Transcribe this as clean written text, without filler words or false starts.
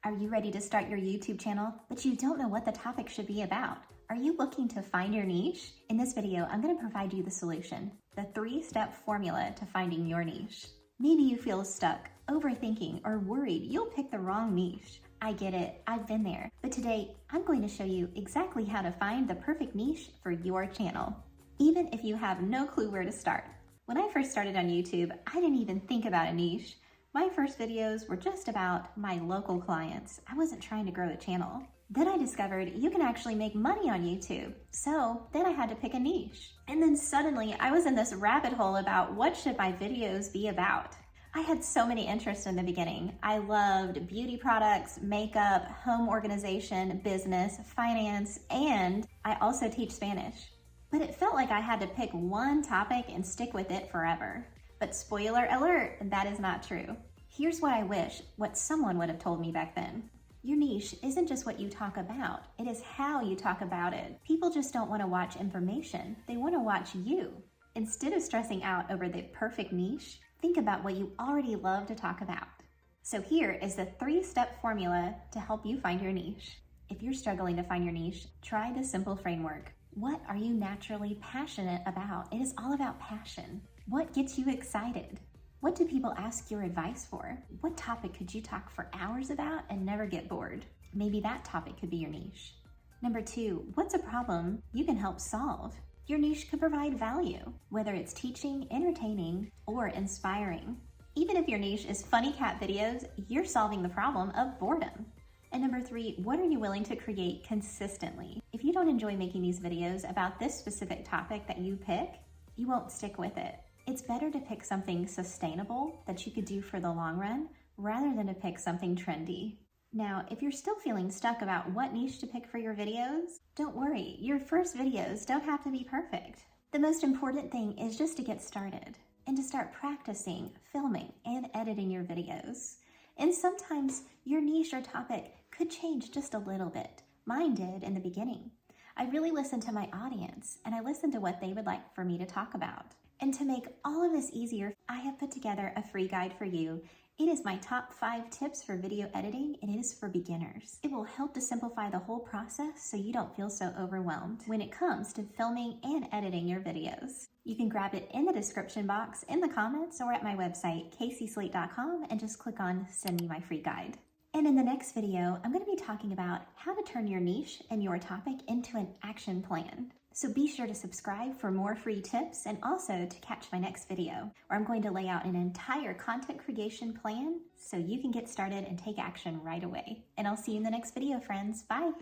Are you ready to start your YouTube channel, but you don't know what the topic should be about? Are you looking to find your niche? In this video, I'm going to provide you the solution, the 3-step formula to finding your niche. Maybe you feel stuck, overthinking, or worried you'll pick the wrong niche. I get it, I've been there. But today, I'm going to show you exactly how to find the perfect niche for your channel, even if you have no clue where to start. When I first started on YouTube, I didn't even think about a niche. My first videos were just about my local clients. I wasn't trying to grow a channel. Then I discovered you can actually make money on YouTube. So then I had to pick a niche. And then suddenly I was in this rabbit hole about what should my videos be about. I had so many interests in the beginning. I loved beauty products, makeup, home organization, business, finance, and I also teach Spanish. But it felt like I had to pick one topic and stick with it forever. But spoiler alert, that is not true. Here's what I wish, what someone would have told me back then. Your niche isn't just what you talk about, it is how you talk about it. People just don't want to watch information, they want to watch you. Instead of stressing out over the perfect niche, think about what you already love to talk about. So here is the 3-step formula to help you find your niche. If you're struggling to find your niche, try this simple framework. What are you naturally passionate about? It is all about passion. What gets you excited? What do people ask your advice for? What topic could you talk for hours about and never get bored? Maybe that topic could be your niche. Number 2, what's a problem you can help solve? Your niche could provide value, whether it's teaching, entertaining, or inspiring. Even if your niche is funny cat videos, you're solving the problem of boredom. And number 3, what are you willing to create consistently? If you don't enjoy making these videos about this specific topic that you pick, you won't stick with it. It's better to pick something sustainable that you could do for the long run rather than to pick something trendy. Now, if you're still feeling stuck about what niche to pick for your videos, don't worry, your first videos don't have to be perfect. The most important thing is just to get started and to start practicing, filming, and editing your videos. And sometimes your niche or topic could change just a little bit. Mine did in the beginning. I really listened to my audience and I listened to what they would like for me to talk about. And to make all of this easier, I have put together a free guide for you. It is my top 5 tips for video editing and it is for beginners. It will help to simplify the whole process so you don't feel so overwhelmed when it comes to filming and editing your videos. You can grab it in the description box, in the comments, or at my website, caseyslate.com, and just click on send me my free guide. And in the next video, I'm going to be talking about how to turn your niche and your topic into an action plan. So be sure to subscribe for more free tips and also to catch my next video where I'm going to lay out an entire content creation plan so you can get started and take action right away. And I'll see you in the next video, friends. Bye.